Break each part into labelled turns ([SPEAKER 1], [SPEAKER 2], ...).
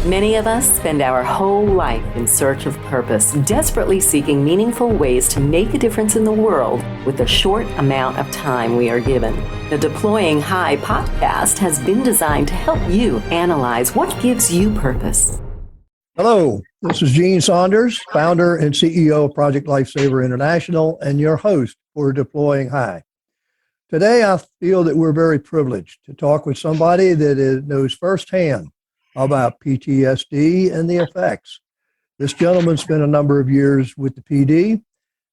[SPEAKER 1] Many of us spend our whole life in search of purpose, desperately seeking meaningful ways to make a difference in the world with the short amount of time we are given. The Deploying High podcast has been designed to help you analyze what gives you purpose.
[SPEAKER 2] Hello, this is Gene Saunders, founder and CEO of Project Lifesaver International, and your host for Deploying High. Today, I feel that we're very privileged to talk with somebody that knows firsthand about PTSD and the effects. This gentleman spent a number of years with the PD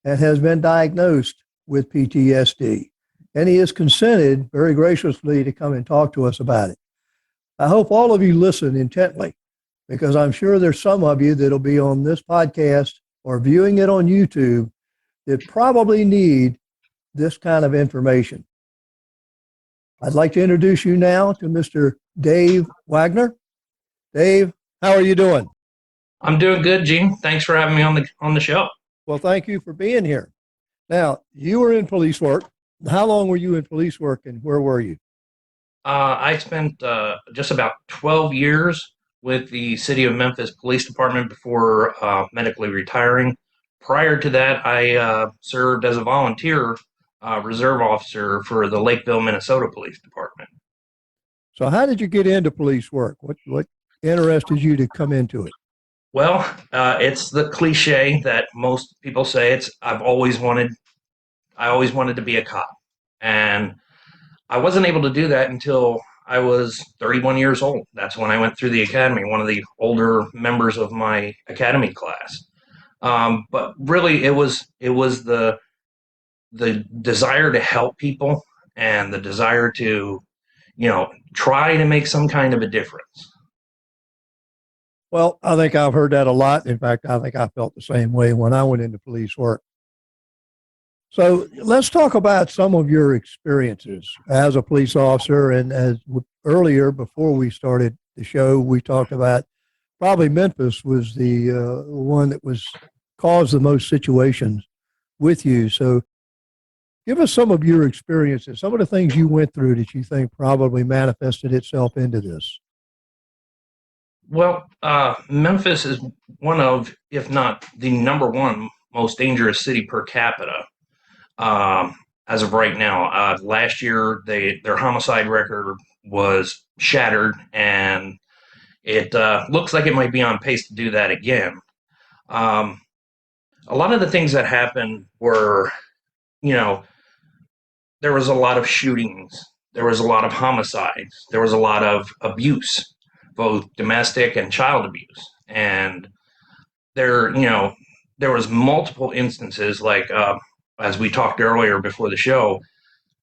[SPEAKER 2] and has been diagnosed with PTSD, and he has consented very graciously to come and talk to us about it. I hope all of you listen intently, because I'm sure there's some of you that'll be on this podcast or viewing it on YouTube that probably need this kind of information. I'd like to introduce you now to Mr. Dave Wagner. Dave, how are you doing?
[SPEAKER 3] I'm doing good, Gene. Thanks for having me on the show.
[SPEAKER 2] Well, thank you for being here. Now, you were in police work. How long were you in police work, and where were you?
[SPEAKER 3] I spent just about 12 years with the City of Memphis Police Department before medically retiring. Prior to that, I served as a volunteer reserve officer for the Lakeville, Minnesota Police Department.
[SPEAKER 2] So how did you get into police work? What interested you to come into it?
[SPEAKER 3] Well, it's the cliche that most people say. I always wanted to be a cop, and I wasn't able to do that until I was 31 years old. That's when I went through the academy, one of the older members of my academy class. But really, it was the desire to help people and the desire to, try to make some kind of a difference.
[SPEAKER 2] Well, I think I've heard that a lot. In fact, I think I felt the same way when I went into police work. So let's talk about some of your experiences as a police officer. And as earlier, before we started the show, we talked about probably Memphis was the one that caused the most situations with you. So give us some of your experiences, some of the things you went through that you think probably manifested itself into this.
[SPEAKER 3] Well, Memphis is one of, if not the number one most dangerous city per capita. As of right now, last year their homicide record was shattered, and it looks like it might be on pace to do that again. A lot of the things that happened were, there was a lot of shootings, there was a lot of homicides, there was a lot of abuse, both domestic and child abuse, and there was multiple instances like. As we talked earlier before the show,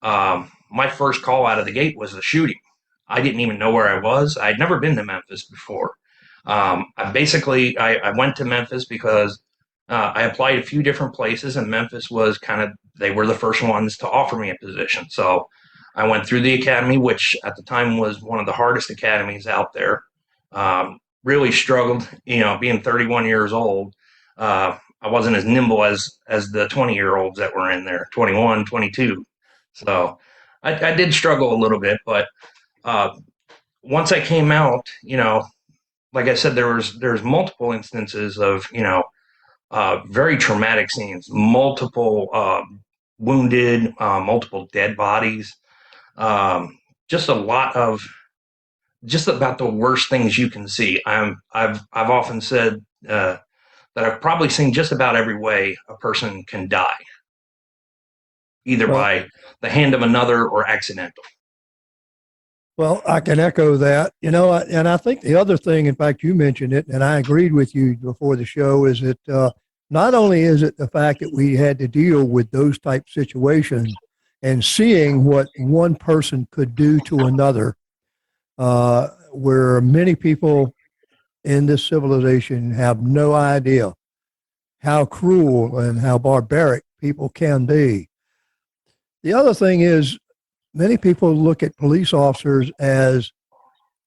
[SPEAKER 3] my first call out of the gate was the shooting. I didn't even know where I was. I'd never been to Memphis before. I went to Memphis because I applied a few different places, and Memphis was they were the first ones to offer me a position. So I went through the academy, which at the time was one of the hardest academies out there. Really struggled, being 31 years old. I wasn't as nimble as the 20-year-olds that were in there, 21, 22. So I did struggle a little bit, but once I came out, like I said, there's multiple instances of, very traumatic scenes, multiple wounded, multiple dead bodies, just about the worst things you can see. I've often said that I've probably seen just about every way a person can die, either by the hand of another or accidental.
[SPEAKER 2] Well, I can echo that, and I think the other thing, in fact, you mentioned it, and I agreed with you before the show, is that not only is it the fact that we had to deal with those type situations and seeing what one person could do to another, where many people in this civilization have no idea how cruel and how barbaric people can be. The other thing is, many people look at police officers as,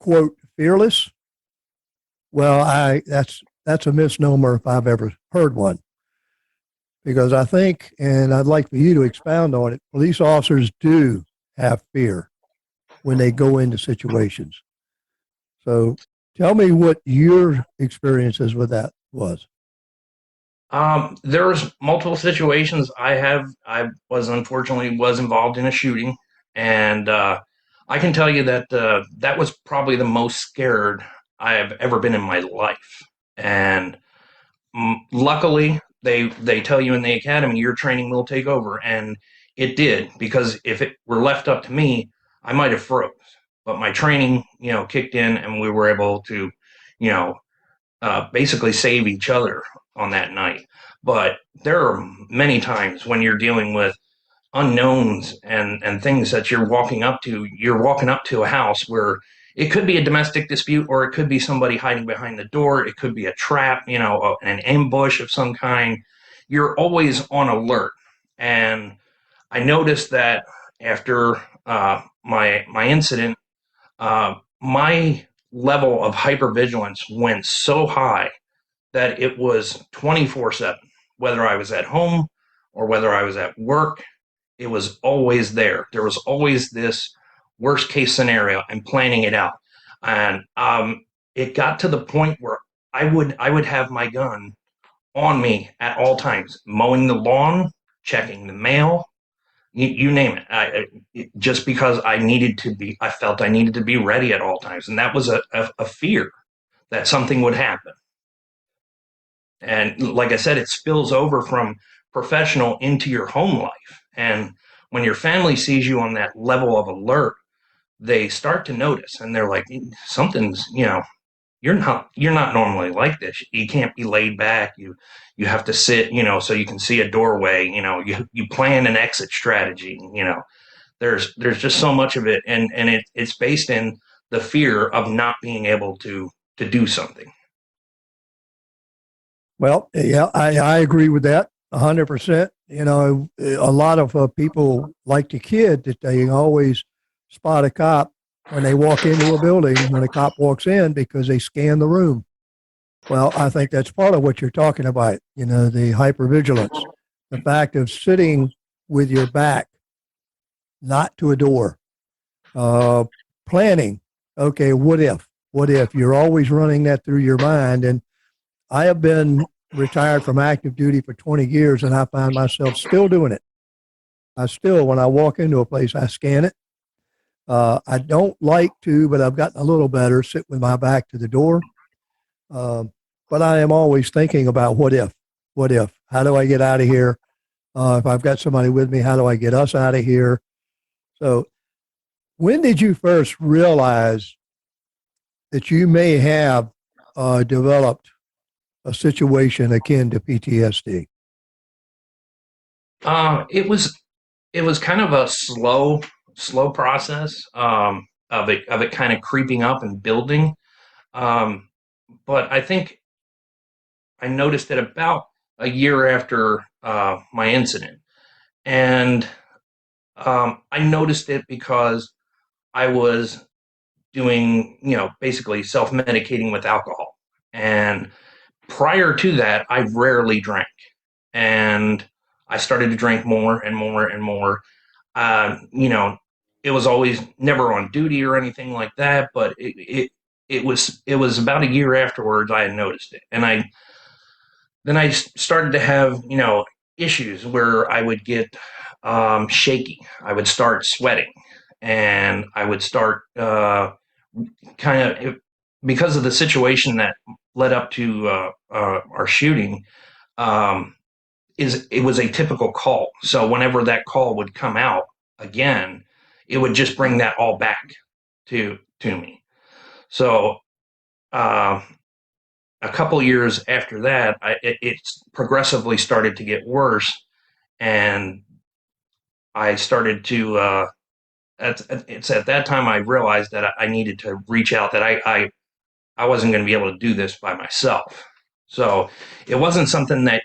[SPEAKER 2] quote, fearless. Well, that's a misnomer if I've ever heard one. Because I think, and I'd like for you to expound on it, police officers do have fear when they go into situations. So Tell me what your experiences with that was.
[SPEAKER 3] There's multiple situations I was unfortunately was involved in a shooting, and I can tell you that that was probably the most scared I have ever been in my life. And luckily, they tell you in the academy your training will take over, and it did, because if it were left up to me, I might have froze. But my training, kicked in, and we were able to, you know, basically save each other on that night. But there are many times when you're dealing with unknowns and things that you're walking up to. You're walking up to a house where it could be a domestic dispute, or it could be somebody hiding behind the door. It could be a trap, an ambush of some kind. You're always on alert. And I noticed that after my incident, my level of hypervigilance went so high that it was 24/7, whether I was at home or whether I was at work. It was always there. There was always this worst case scenario and planning it out. And it got to the point where I would have my gun on me at all times, mowing the lawn, checking the mail, you name it. Just because I felt I needed to be ready at all times, and that was a fear that something would happen. And like I said, it spills over from professional into your home life. And when your family sees you on that level of alert, they start to notice, and they're like, something's, you're not normally like this. You can't be laid back. You have to sit, so you can see a doorway. You plan an exit strategy. There's just so much of it, and it's based in the fear of not being able to do something.
[SPEAKER 2] Well, yeah, I agree with that 100%. A lot of people like to kid that they always spot a cop when they walk into a building, when a cop walks in, because they scan the room. Well, I think that's part of what you're talking about, the hypervigilance, the fact of sitting with your back not to a door, planning, okay, what if? What if? You're always running that through your mind. And I have been retired from active duty for 20 years, and I find myself still doing it. When I walk into a place, I scan it. I don't like to, but I've gotten a little better, sit with my back to the door. But I am always thinking about what if? What if? How do I get out of here? If I've got somebody with me, how do I get us out of here? So, when did you first realize that you may have developed a situation akin to PTSD?
[SPEAKER 3] It was kind of a slow process, of it kind of creeping up and building. Um, but I think I noticed it about a year after my incident, and I noticed it because I was doing, basically self medicating with alcohol. And prior to that, I rarely drank, and I started to drink more and more and more. Uh, you know, it was always never on duty or anything like that, but it was about a year afterwards I had noticed it, and I started to have issues where I would get shaky. I would start sweating, and I would start kind of, because of the situation that led up to our shooting. Um, it was a typical call. So whenever that call would come out again, it would just bring that all back to me. So uh, a couple years after that, it progressively started to get worse, and I started to. It's at that time I realized that I needed to reach out. That I wasn't going to be able to do this by myself. So it wasn't something that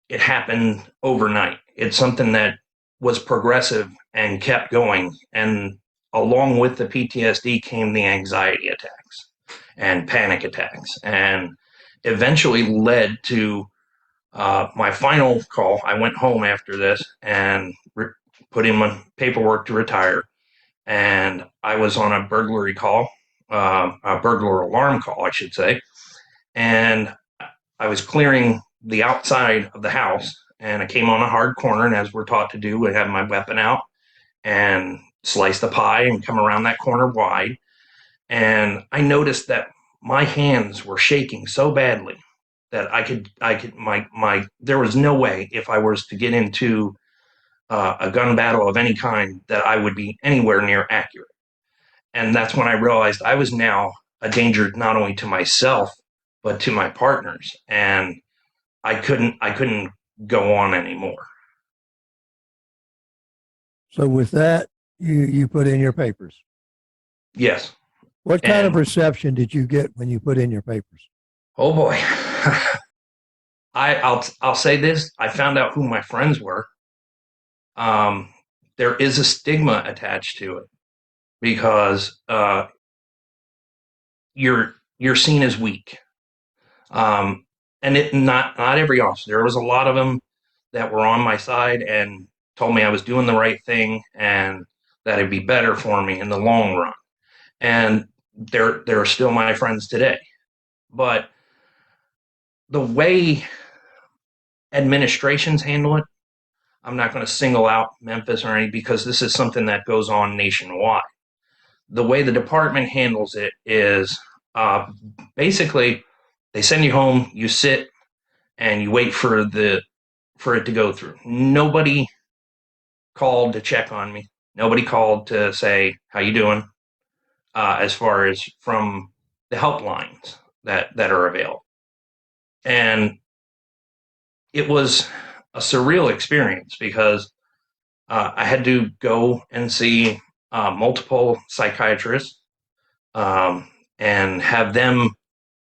[SPEAKER 3] it happened overnight. It's something that was progressive and kept going. And along with the PTSD came the anxiety attacks and panic attacks, and eventually led to my final call. I went home after this and put in my paperwork to retire. And I was on a burglary call a burglar alarm call, I should say. And I was clearing the outside of the house, and I came on a hard corner, and as we're taught to do, I had my weapon out and slice the pie and come around that corner wide. And I noticed that my hands were shaking so badly that there was no way if I was to get into a gun battle of any kind that I would be anywhere near accurate. And that's when I realized I was now a danger not only to myself, but to my partners. And I couldn't go on anymore.
[SPEAKER 2] So with that, you put in your papers.
[SPEAKER 3] Yes.
[SPEAKER 2] What kind of reception did you get when you put in your papers?
[SPEAKER 3] Oh boy. I'll say this. I found out who my friends were. There is a stigma attached to it because you're seen as weak. And it not every officer. There was a lot of them that were on my side and told me I was doing the right thing and that it'd be better for me in the long run. And they're still my friends today. But the way administrations handle it, I'm not going to single out Memphis or any because this is something that goes on nationwide. The way the department handles it is basically they send you home, you sit, and you wait for it to go through. Nobody called to check on me. Nobody called to say, how you doing? As far as from the helplines that are available. And it was a surreal experience because I had to go and see multiple psychiatrists and have them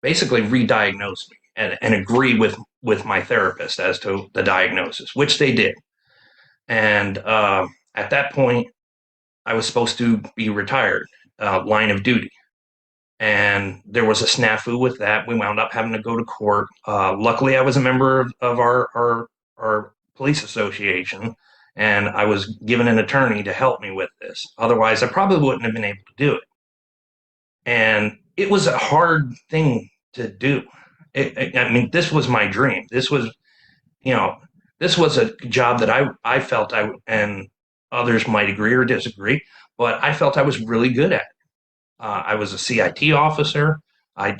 [SPEAKER 3] basically re-diagnose me and agree with my therapist as to the diagnosis, which they did. And at that point, I was supposed to be retired, line of duty. And there was a snafu with that. We wound up having to go to court. Luckily, I was a member of our police association, and I was given an attorney to help me with this. Otherwise, I probably wouldn't have been able to do it. And it was a hard thing to do. I mean, this was my dream. This was a job that I felt and others might agree or disagree, but I felt I was really good at it. I was a CIT officer.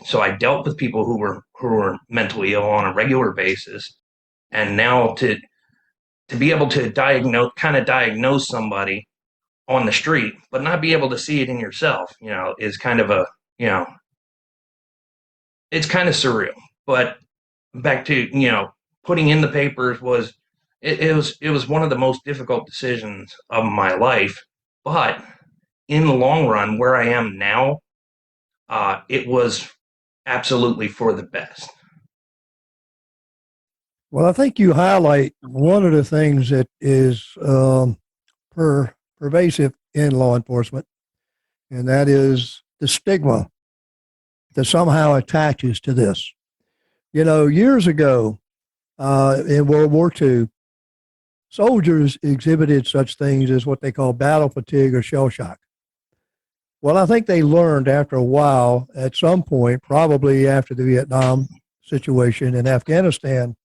[SPEAKER 3] So I dealt with people who were mentally ill on a regular basis. And now to be able to diagnose somebody on the street, but not be able to see it in yourself, is kind of it's kind of surreal. But back to, putting in the papers it was one of the most difficult decisions of my life. But in the long run, where I am now, it was absolutely for the best.
[SPEAKER 2] Well, I think you highlight one of the things that is pervasive in law enforcement, and that is the stigma that somehow attaches to this. Years ago in World War II, soldiers exhibited such things as what they call battle fatigue or shell shock. Well, I think they learned after a while, at some point, probably after the Vietnam situation in Afghanistan,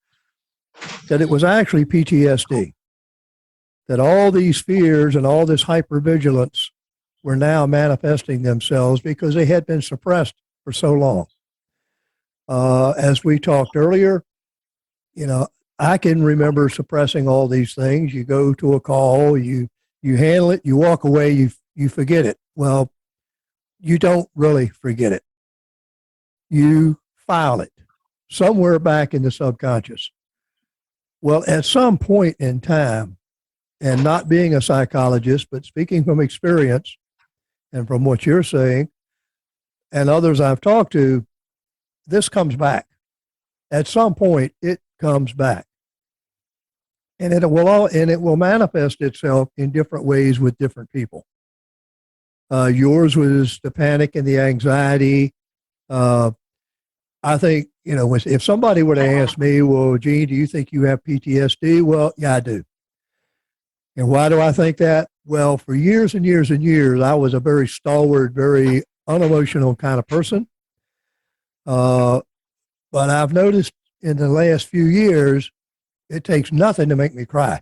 [SPEAKER 2] that it was actually PTSD, that all these fears and all this hypervigilance were now manifesting themselves because they had been suppressed for so long. As we talked earlier, I can remember suppressing all these things. You go to a call, you handle it, you walk away, you forget it. Well, you don't really forget it. You file it somewhere back in the subconscious. Well, at some point in time, and not being a psychologist, but speaking from experience and from what you're saying and others I've talked to, this comes back. At some point, it comes back. And it will manifest itself in different ways with different people. Yours was the panic and the anxiety. I think, if somebody were to ask me, well, Gene, do you think you have PTSD? Well, yeah, I do. And why do I think that? Well, for years and years and years, I was a very stalwart, very unemotional kind of person. But I've noticed in the last few years, it takes nothing to make me cry.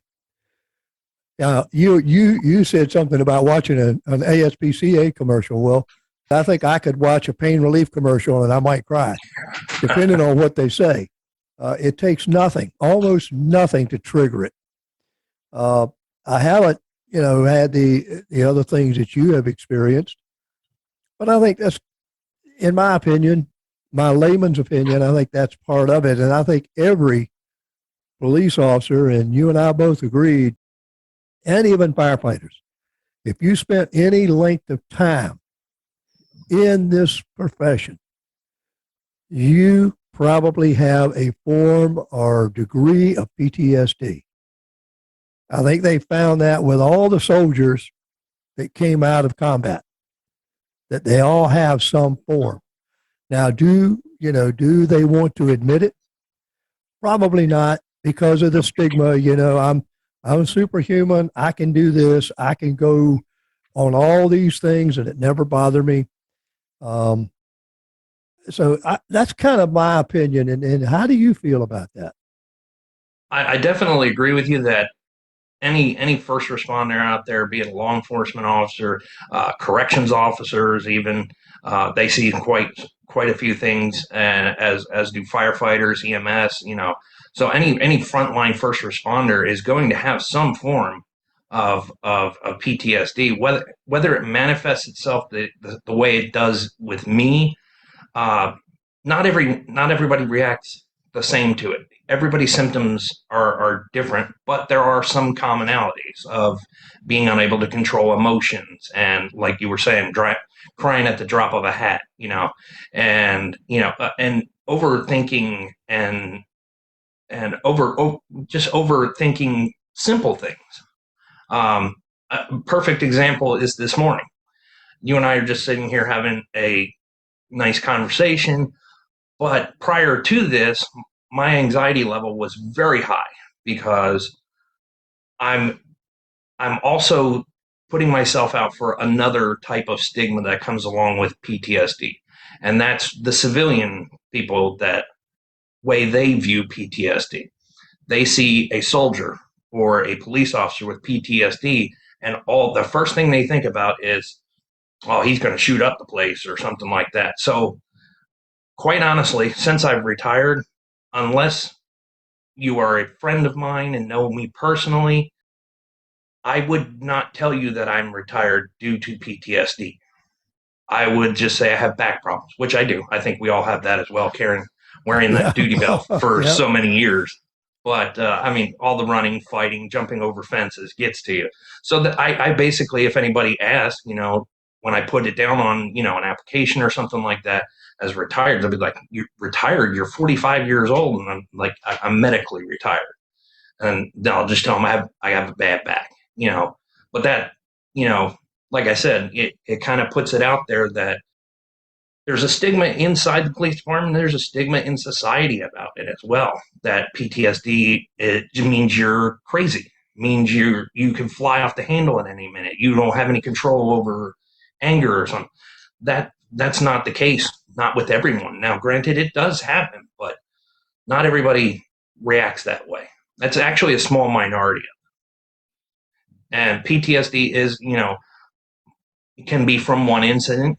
[SPEAKER 2] You said something about watching an ASPCA commercial. Well, I think I could watch a pain relief commercial and I might cry, depending on what they say. It takes nothing, almost nothing, to trigger it. I haven't, had the other things that you have experienced, but I think that's, in my opinion, my layman's opinion, I think that's part of it. And I think every police officer, and you and I both agreed, and even firefighters, if you spent any length of time in this profession, you probably have a form or degree of PTSD. I think they found that with all the soldiers that came out of combat, that they all have some form. Now, do they want to admit it? Probably not, because of the stigma. I'm superhuman. I can do this. I can go on all these things, and it never bothered me. That's kind of my opinion. And how do you feel about that?
[SPEAKER 3] I definitely agree with you that any first responder out there, be it a law enforcement officer, corrections officers, even they see quite a few things, as do firefighters, EMS. So any frontline first responder is going to have some form of PTSD, whether it manifests itself the way it does with me. Not everybody reacts the same to it. Everybody's symptoms are different, but there are some commonalities of being unable to control emotions, and, like you were saying, crying at the drop of a hat, and overthinking, and just overthinking simple things. A perfect example is this morning. You and I are just sitting here having a nice conversation, but prior to this, my anxiety level was very high, because I'm also putting myself out for another type of stigma that comes along with PTSD, and that's the civilian people, that way they view PTSD. They see a soldier or a police officer with PTSD, and the first thing they think about is, oh, he's going to shoot up the place or something like that. So, quite honestly, since I've retired, unless you are a friend of mine and know me personally, I would not tell you that I'm retired due to PTSD. I would just say I have back problems, which I do. I think we all have that as well, wearing that duty belt for
[SPEAKER 2] Yep.
[SPEAKER 3] so many years. But all the running, fighting, jumping over fences gets to you. So that I basically, if anybody asks, when I put it down on, an application or something like that as retired, they'll be like, "You're retired? You're 45 years old?" And I'm like, "I'm medically retired." And then I'll just tell them I have a bad back, But that, like I said, it kind of puts it out there that there's a stigma inside the police department. There's a stigma in society about it as well. That PTSD, it means you're crazy. It means you can fly off the handle at any minute. You don't have any control over anger or something. That's not the case. Not with everyone. Now, granted, it does happen, but not everybody reacts that way. That's actually a small minority. And PTSD is, it can be from one incident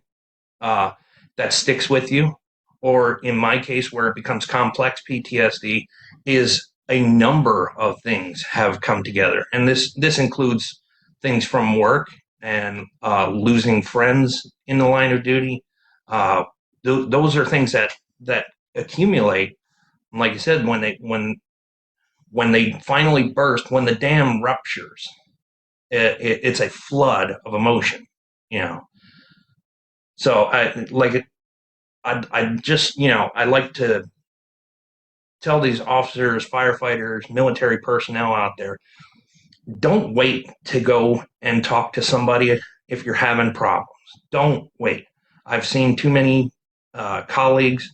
[SPEAKER 3] that sticks with you, or in my case, where it becomes complex PTSD, is a number of things have come together, and this includes things from work and losing friends in the line of duty. Those are things that accumulate. And like you said, when they finally burst, when the dam ruptures, it's a flood of emotion, So I just, I like to tell these officers, firefighters, military personnel out there, don't wait to go and talk to somebody if you're having problems. Don't wait. I've seen too many colleagues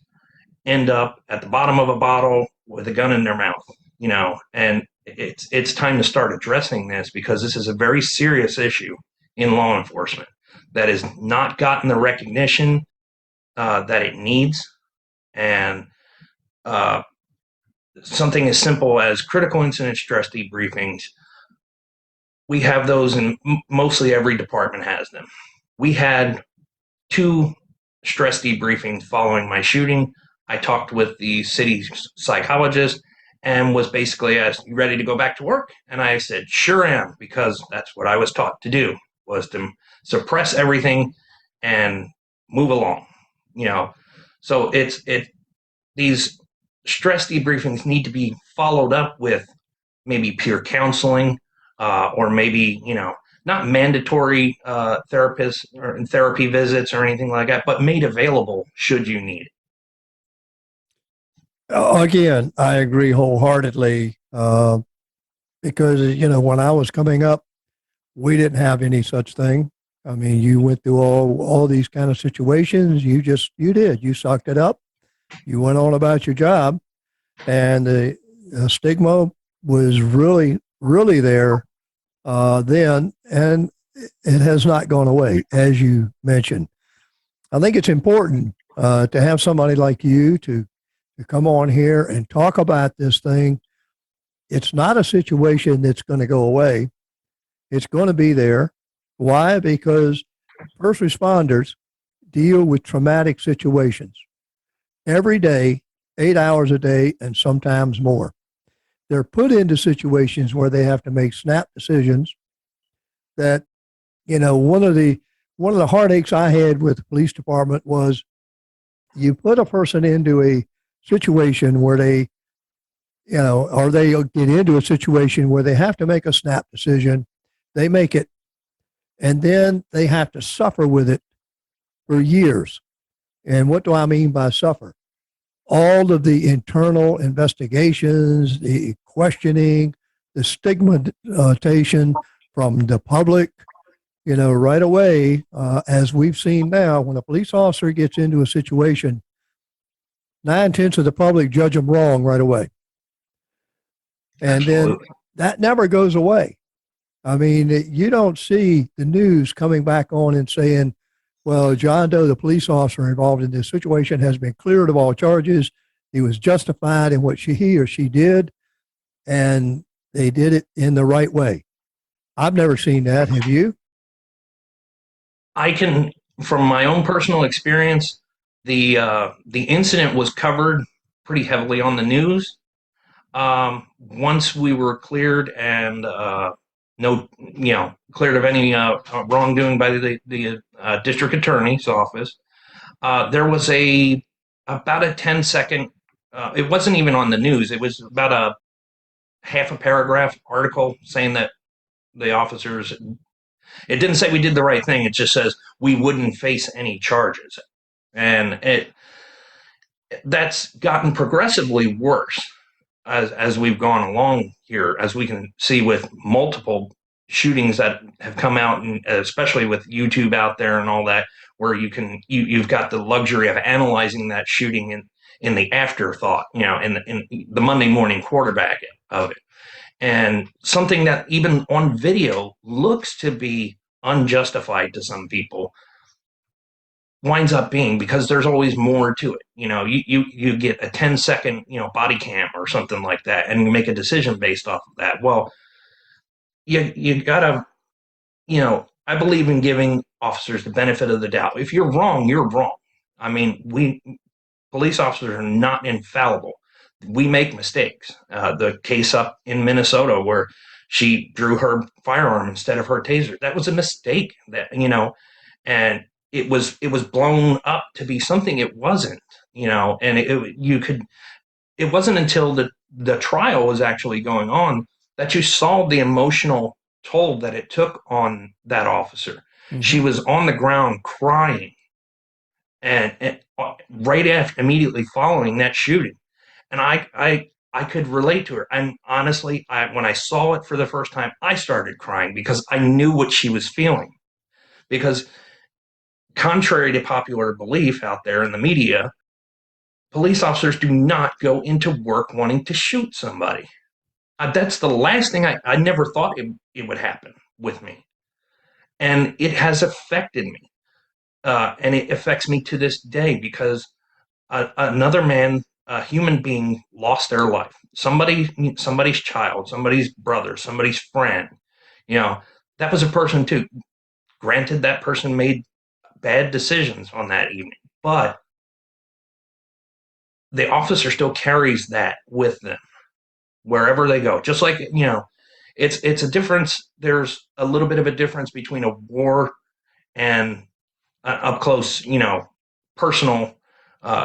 [SPEAKER 3] end up at the bottom of a bottle with a gun in their mouth, and it's time to start addressing this, because this is a very serious issue in law enforcement. that has not gotten the recognition that it needs. And something as simple as critical incident stress debriefings, we have those, and mostly every department has them. We had 2 stress debriefings following my shooting. I talked with the city psychologist and was basically asked, "You ready to go back to work?" And I said, "Sure am," because that's what I was taught to do, was to suppress everything and move along. You know, so these stress debriefings need to be followed up with maybe peer counseling, or maybe, not mandatory therapists or therapy visits or anything like that, but made available should you need it.
[SPEAKER 2] Again, I agree wholeheartedly because, when I was coming up, we didn't have any such thing. I mean, you went through all these kind of situations. You sucked it up. You went on about your job, and the stigma was really, really there then, and it has not gone away, as you mentioned. I think it's important to have somebody like you to come on here and talk about this thing. It's not a situation that's going to go away. It's going to be there. Why? Because first responders deal with traumatic situations every day, 8 hours a day, and sometimes more. They're put into situations where they have to make snap decisions that, one of the heartaches I had with the police department was you put a person into a situation where they, or they get into a situation where they have to make a snap decision. They make it, and then they have to suffer with it for years. And what do I mean by suffer? All of the internal investigations, the questioning, the stigmatization from the public, right away, as we've seen now, when a police officer gets into a situation, 9/10 of the public judge them wrong right away. And
[SPEAKER 3] Absolutely.
[SPEAKER 2] then that never goes away. I mean, you don't see the news coming back on and saying, well, John Doe, the police officer involved in this situation, has been cleared of all charges. He was justified in what he or she did, and they did it in the right way. I've never seen that. Have you?
[SPEAKER 3] I can, from my own personal experience, the incident was covered pretty heavily on the news. Once we were cleared and cleared of any wrongdoing by the district attorney's office, there was about a 10-second. It wasn't even on the news. It was about a half a paragraph article saying that the officers. It didn't say we did the right thing. It just says we wouldn't face any charges, and that's gotten progressively worse as we've gone along here, as we can see with multiple shootings that have come out, and especially with YouTube out there and all that, where you've got the luxury of analyzing that shooting in the afterthought, in the Monday morning quarterback of it. And something that even on video looks to be unjustified to some people winds up being, because there's always more to it. You get a 10-second, body cam or something like that, and you make a decision based off of that. Well, you gotta, I believe in giving officers the benefit of the doubt. If you're wrong, you're wrong. I mean, police officers are not infallible. We make mistakes. The case up in Minnesota where she drew her firearm instead of her taser, that was a mistake. And it was blown up to be something it wasn't. And it wasn't until the trial was actually going on that you saw the emotional toll that it took on that officer. Mm-hmm. She was on the ground crying, and right after, immediately following that shooting, and I could relate to her. And honestly, when I saw it for the first time, I started crying because I knew what she was feeling. Because contrary to popular belief out there in the media, police officers do not go into work wanting to shoot somebody. That's the last thing I never thought it would happen with me. And it has affected me. And it affects me to this day because another man, a human being, lost their life. Somebody's child, somebody's brother, somebody's friend. That was a person too. Granted, that person made bad decisions on that evening, but the officer still carries that with them wherever they go. Just like, it's a difference. There's a little bit of a difference between a war and up close, personal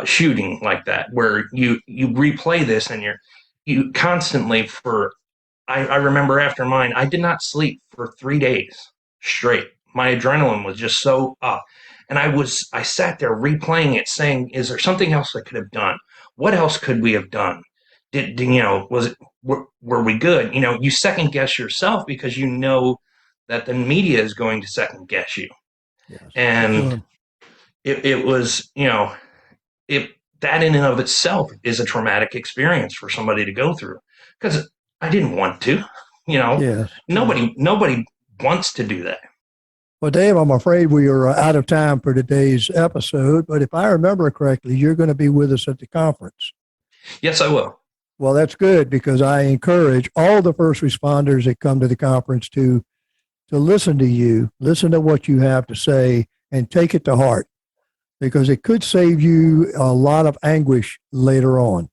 [SPEAKER 3] shooting like that, where you replay this and you constantly I remember after mine, I did not sleep for 3 days straight. My adrenaline was just so up. And I sat there replaying it saying, is there something else I could have done? What else could we have done? Were we good? You second guess yourself because you know that the media is going to second guess you.
[SPEAKER 2] Yes,
[SPEAKER 3] And
[SPEAKER 2] sure.
[SPEAKER 3] it was, that in and of itself is a traumatic experience for somebody to go through because I didn't want to,
[SPEAKER 2] Yes.
[SPEAKER 3] nobody wants to do that.
[SPEAKER 2] Well, Dave, I'm afraid we are out of time for today's episode, but if I remember correctly, you're going to be with us at the conference.
[SPEAKER 3] Yes, I will.
[SPEAKER 2] Well, that's good because I encourage all the first responders that come to the conference to listen to you, listen to what you have to say, and take it to heart because it could save you a lot of anguish later on.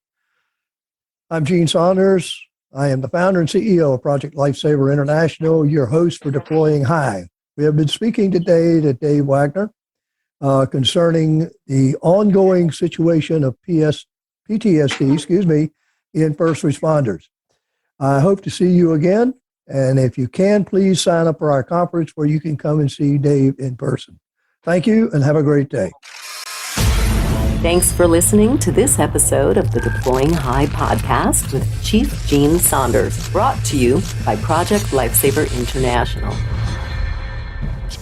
[SPEAKER 2] I'm Gene Saunders. I am the founder and CEO of Project Lifesaver International, your host for Deploying High. We have been speaking today to Dave Wagner concerning the ongoing situation of PTSD, in first responders. I hope to see you again. And if you can, please sign up for our conference where you can come and see Dave in person. Thank you and have a great day.
[SPEAKER 1] Thanks for listening to this episode of the Deploying High podcast with Chief Gene Saunders, brought to you by Project Lifesaver International.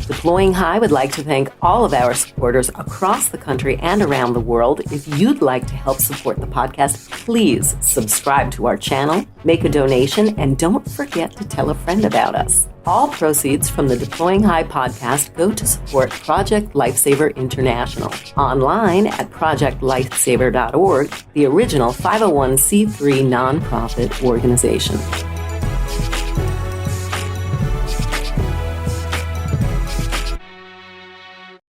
[SPEAKER 1] Deploying High would like to thank all of our supporters across the country and around the world. If you'd like to help support the podcast, please subscribe to our channel, make a donation, and don't forget to tell a friend about us. All proceeds from the Deploying High podcast go to support Project Lifesaver International, online at projectlifesaver.org, the original 501c3 nonprofit organization.